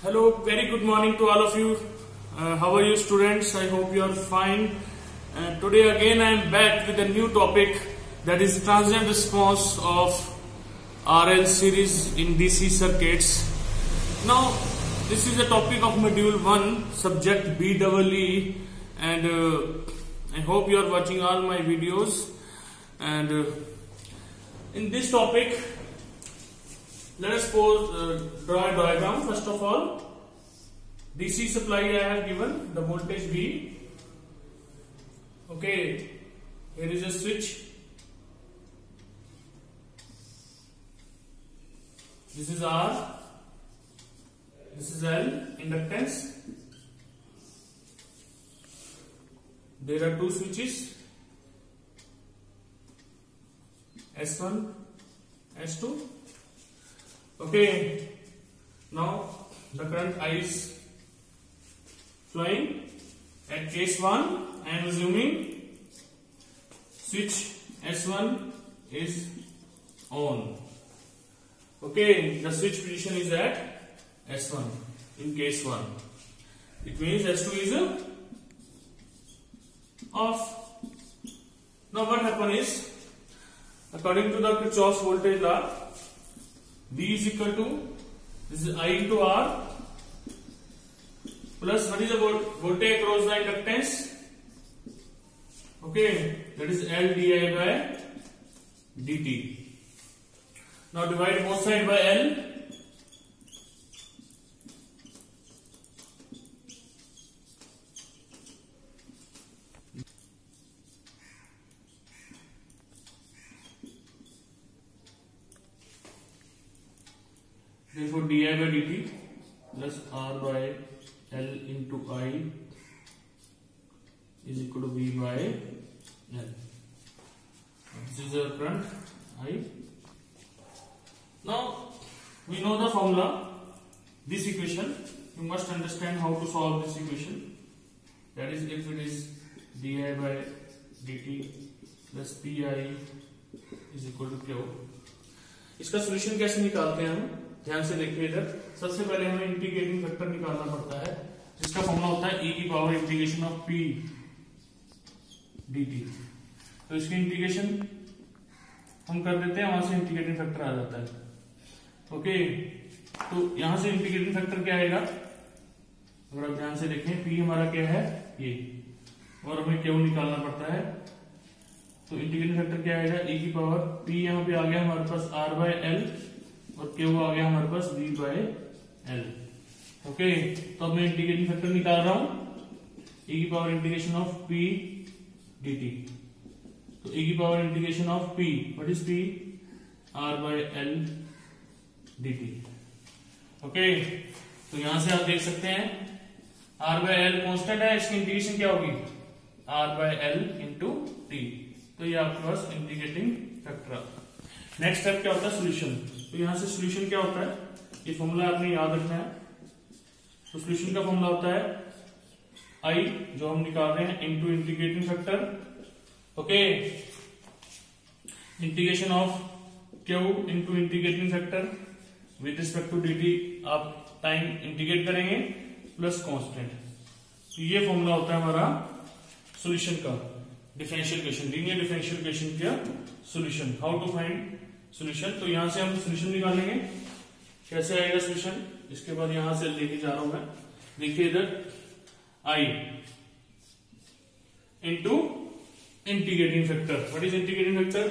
Hello, very good morning to all of you. How are you, students? I hope you are fine. Today again I am back with a new topic, that is transient response of RL series in DC circuits. Now, this is the topic of module 1, subject BEE, and I hope you are watching all my videos. And in this topic, let us draw a diagram. First of all, DC supply I have given, the voltage V. Okay, here is a switch. This is R, this is L, inductance. There are two switches, S1, S2. Okay, now the current I is flowing. At case 1, I am assuming switch S1 is on. Okay, the switch position is at S1 in case 1. It means S2 is off. Now what happens is, according to the Kirchhoff's voltage law, V is equal to, this is I into R, plus what is the voltage across the inductance? Okay, that is L di by dt. Now divide both sides by L. Therefore, di by dt plus R by L into I is equal to V by L. This is the current I. Now, we know the formula, this equation. You must understand how to solve this equation. That is, if it is di by dt plus pi is equal to q. इसका solution कैसे निकालते हैं हम? ध्यान से देखिए इधर। सबसे पहले हमें इंटीग्रेटिंग फैक्टर निकालना पड़ता है, जिसका फॉर्मूला होता है e की power integration of p dt। तो इसकी इंटीग्रेशन हम कर देते हैं, वहां से इंटीग्रेटिंग फैक्टर आ जाता है। ओके, तो यहां से इंटीग्रेटिंग फैक्टर क्या आएगा? अगर आप ध्यान से देखें, p हमारा क्या है, ये, और हमें q निकालना पड़ता है। तो इंटीग्रेटिंग फैक्टर क्या आएगा? e की पावर p, यहाँ पे आ गया हमारे पास r बाय एल, और Q आ गया हमारे पास V बाय L। ओके, तो अब मैं इंटीग्रेटिंग फैक्टर निकाल रहा हूं, e की power integration of P dt। तो e की power integration of P, what is P? R by L dt। Okay, तो यहां से आप देख सकते हैं R बाय L कांस्टेंट है, इसकी इंटीग्रेशन क्या होगी? R by L into T। तो ये आपके पास इंटीग्रेटिंग फैक्टर। नेक्स्ट स्टेप क्या होता है? सोल्यूशन। तो यहां से सोल्यूशन क्या होता है, ये फॉर्मूला आपने याद रखना है। तो सोल्यूशन का फॉर्मूला होता है I, जो हम निकाल रहे हैं, into integrating factor. Okay, integration of Q into integrating factor with respect to dt, आप टाइम इंटीग्रेट करेंगे, प्लस कांस्टेंट। तो ये फॉर्मूला होता है हमारा सोल्यूशन का, differential equation, linear differential equation का solution. How to find solution? तो यहां से हम सोल्यूशन निकालेंगे। कैसे आएगा सोल्यूशन? इसके बाद यहां से लेके जा रहा हूं मैं। देखिए इधर, I into integrating factor. What is integrating factor?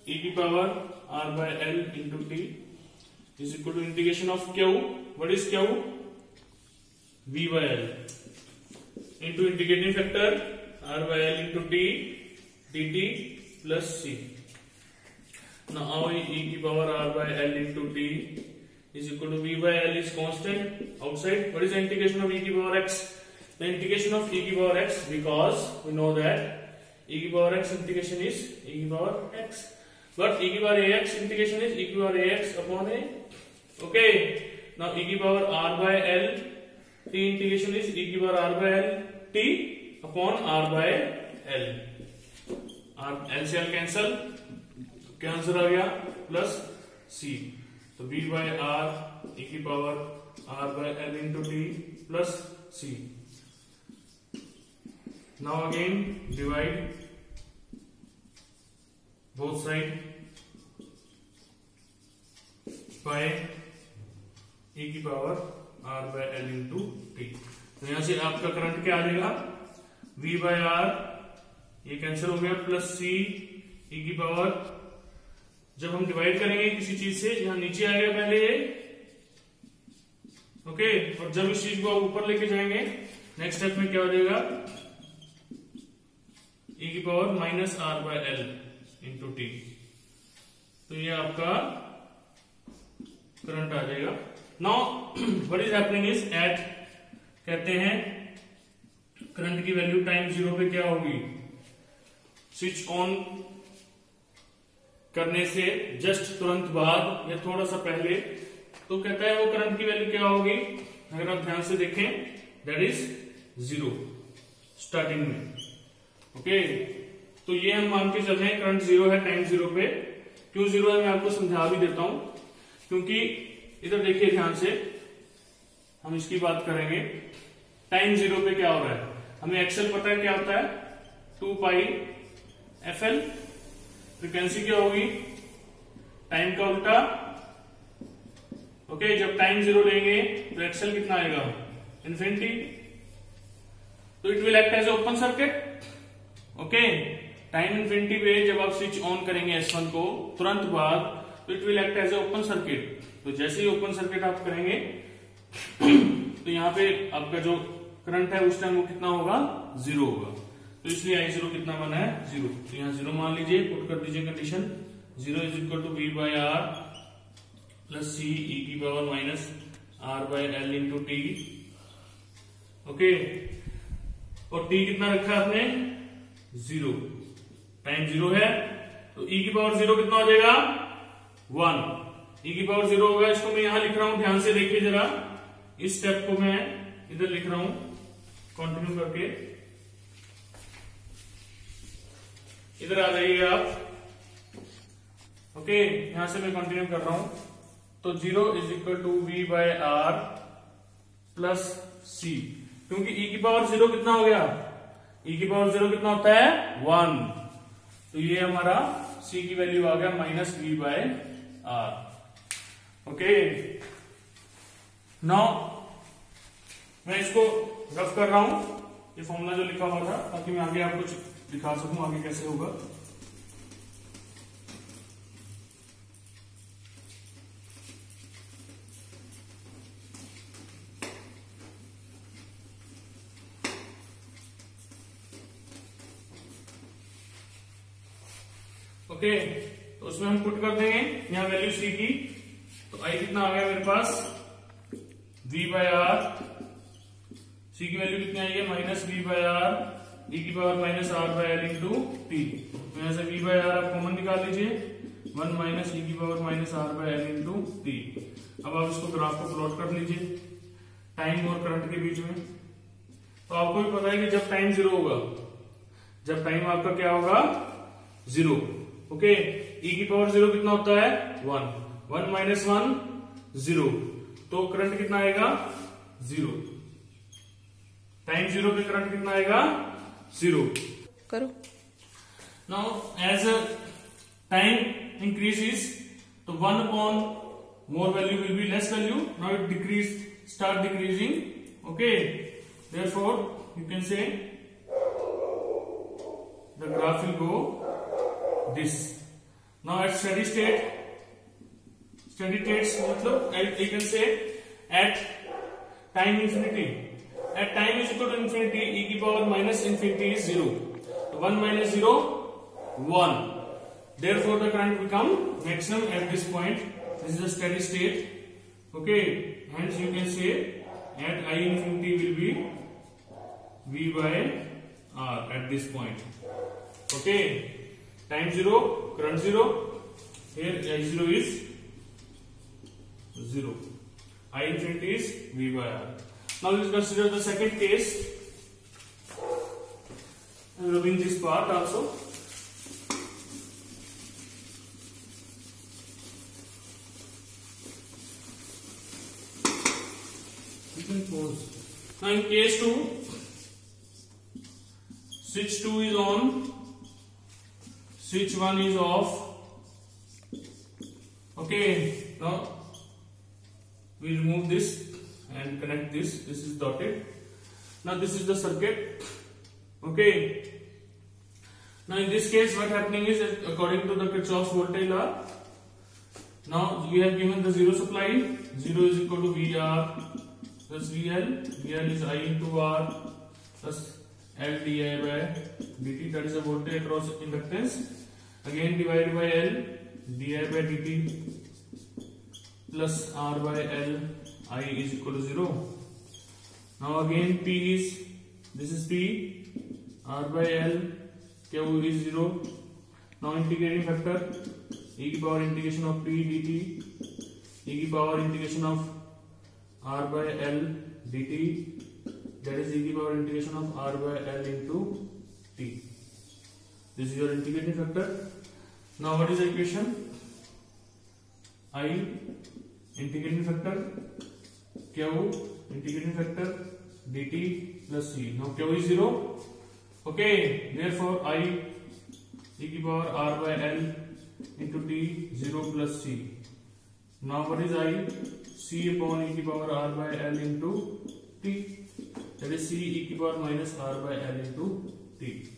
e की power r by l into t is equal to integration of q। What is q? v by l into integrating factor r by l into t dt plus c। Now e की power r by l into t is equal to v by l is constant outside. What is the integration of e की power x? The integration of e की power x, because we know that e की power x integration is e की power x, but e की power ax integration is e की power ax upon a. Okay, now e की power r by l t integration is e की power r by l t upon r by l। l से l cancel, क्या answer आ गया? Plus सी। तो B bye R e की power r by l into t plus c. Now again divide both side by e की power r by l into t. तो यहां से आपका करंट क्या आ जाएगा, v by r, ये कैंसिल हो गया, प्लस c e की पावर, जब हम डिवाइड करेंगे किसी चीज से, यहां नीचे आएगा पहले ये, ओके, और जब इस चीज को ऊपर लेके जाएंगे नेक्स्ट स्टेप में क्या हो जाएगा, e की power minus r by l into T. तो ये आपका करंट आ जाएगा. Now what is happening is at, कहते हैं करंट की वैल्यू टाइम 0 पे क्या होगी, स्विच ऑन करने से जस्ट तुरंत बाद या थोड़ा सा पहले, तो कहता है वो करंट की वैल्यू क्या होगी, अगर आप ध्यान से देखें, दैट इज 0 स्टार्टिंग में. ओके, तो ये हम मान के चल रहे हैं करंट 0 है टाइम 0 पे. क्यों 0 है मैं आपको समझा भी देता हूं, क्योंकि इधर देखिए ध्यान से, हम इसकी बात करेंगे. टाइम 0 पे क्या हो रहा है, हमें एक्सएल पता है क्या होता है, 2 पाई एफएल. फ्रीक्वेंसी क्या होगी, टाइम का उल्टा. ओके, जब टाइम 0 लेंगे तो एक्सएल कितना आएगा, इन्फिनिटी. तो it will act as a open circuit. Okay, time infinity पे जब आप स्विच ऑन करेंगे S1 को तुरंत बाद, तो it will act as a open circuit. तो जैसे ही ओपन सर्किट आप करेंगे तो यहाँ पे आपका जो करंट है उस टाइम वो कितना होगा, 0 होगा. तो इसलिए I0 कितना बना है, 0. तो यहाँ 0 मान लीजिए, पुट कर दीजिए condition, 0 is equal to v by r plus c e की power minus r by l into T. Okay, और t कितना रखा है आपने, 0. टाइम 0 है तो e की पावर 0 कितना हो जाएगा, 1. e की पावर 0 होगा. इसको मैं यहां लिख रहा हूं, ध्यान से देखिए जरा, इस स्टेप को मैं इधर लिख रहा हूं कंटिन्यू करके. इधर आ जाइए आप. ओके, यहां से मैं कंटिन्यू कर रहा हूं. तो 0 is equal to v by r plus c, क्योंकि e की पावर 0 कितना हो गया, e की पावर 0 कितना होता है, 1. तो ये हमारा c की वैल्यू आ गया minus v by r. Okay, now मैं इसको रफ कर रहा हूं, ये फॉर्मूला जो लिखा हुआ था, ताकि मैं आगे आपको दिखा सकूं आगे कैसे होगा. ओके, तो उसमें हम पुट कर देंगे यहां वैल्यू सी की. तो आई कितना आ गया मेरे पास, v बाय आर. सी की वैल्यू कितनी आई है, minus v by R e की power minus r by l into T. तो यहां से v बाय आर आप कॉमन निकाल लीजिए, 1 माइनस e की power minus r by l into T. अब आप इसको ग्राफ को प्लॉट कर लीजिए टाइम और करंट के बीच में. तो आपको भी पता है कि जब टाइम 0 होगा, जब टाइम आपका क्या होगा, 0. ओके, e की पावर 0 कितना होता है, 1. 1 माइनस 1 0. तो करंट कितना आएगा, 0. टाइम 0 पे करंट कितना आएगा, 0. करो. नाउ एज टाइम इंक्रीजेस, तो 1 upon more value will be less value. Now it start decreasing. Okay, therefore you can say the graph will go this. Now at steady state मतलब you can say at time infinity, at time is equal to infinity, e की power minus infinity is 0. So 1 minus 0 1. Therefore the current become maximum at this point. This is a steady state. Okay, hence you can say at I infinity will be v by r at this point. Okay, time 0, current 0. Here I0 is 0. I infinity is v by r. Now let's consider the second case. I am rubbing this part also. You can pause. Now in case 2, switch 2 is on, switch 1 is off. Okay, now we remove this and connect this. This is dotted. Now this is the circuit. Okay. Now in this case, what happening is, according to the Kirchhoff's voltage law, now we have given the zero supply. Zero is equal to VR plus VL. VL is I into R plus L di by dt. That is the voltage across inductance. Again divided by L di by dt plus R by L. I is equal to 0. Now again P is, this is P, R by L, Q is 0. Now integrating factor, e की power integration of P dt, e की power integration of R by L dt, that is e की power integration of R by L into T. This is your integrating factor. Now what is the equation? I integrating factor, Q integrating factor dt plus C. Now Q is 0. Okay, therefore I e की power R by L into T 0 plus C. Now what is I? C upon e की power R by L into T. That is C e की power minus R by L into T.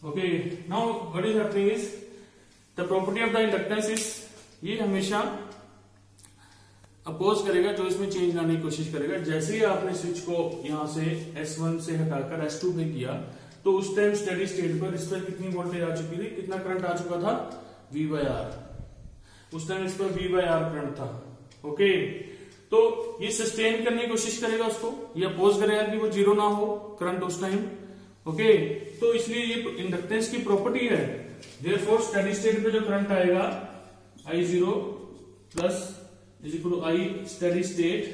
Okay, now what is happening is, the property of the inductance is, ये हमेशा oppose करेगा, जो इसमें change लाने की कोशिश करेगा. जैसे ही आपने स्विच को यहां से S1 से हटाकर S2 पे किया, तो उस टाइम स्टेडी स्टेट पर इस पर कितनी वोल्टेज आ चुकी थी, कितना करंट आ चुका था? V by R. उस टाइम इस पर V by R करंट था. ओके, तो ये सस्टेन करने की कोशिश करेगा उसको, ये अपोज करेगा कि वो जीरो ना हो करंट उस टाइम. ओके, तो इसलिए ये इंडक्टेंस की प्रॉपर्टी है. देयरफॉर स्टेडी स्टेट पे जो करंट आएगा I0 plus is equal to I steady state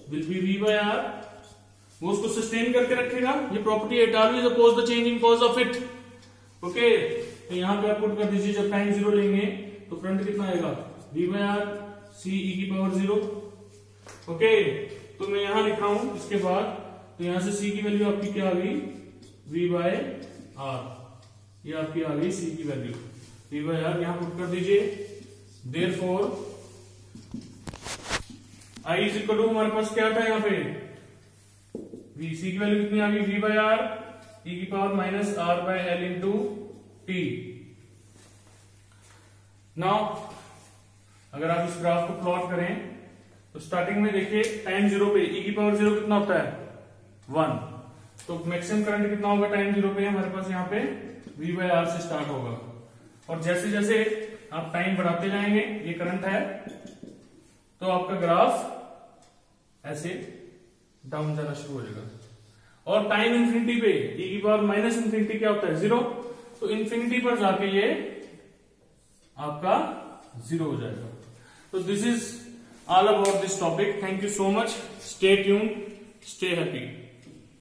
will be V by R. वो उसको सस्टेन करके रखेगा. ये property it always oppose the changing cause of it. Okay, तो यहां पे आप पुट कर दीजिए, जब टाइम 0 लेंगे तो करंट कितना आएगा? V by R C e की पावर 0. ओके, तो मैं यहां लिख रहा हूं इसके बाद, तो यहां से C की वैल्यू आपकी क्या आ गई? V by R. ये आपकी आ गई C की वैल्यू V by R. यहां पुट कर दीजिए. Therefore I is equal to, हमारे पास क्या था यहाँ पे? V. C की वैल्यू कितनी आ गई? V by R e की power minus R by L into T. Now अगर आप इस ग्राफ को प्लॉट करें तो स्टार्टिंग में देखिए टाइम 0 पे e की पावर 0 कितना होता है? 1. तो मैक्सिमम करंट कितना होगा टाइम 0 पे? हमारे पास यहाँ पे V by R से स्टार्ट होगा, और जैसे जैसे आप टाइम बढ़ाते जाएंगे, ये करंट है, तो आपका ग्राफ ऐसे डाउन जाना शुरू हो जाएगा. और टाइम इंफिनिटी पे e की पावर माइनस इंफिनिटी क्या होता है? 0. तो इंफिनिटी पर जाके ये आपका 0 हो जाएगा. तो this is all about this topic. Thank you so much. Stay tuned, stay happy.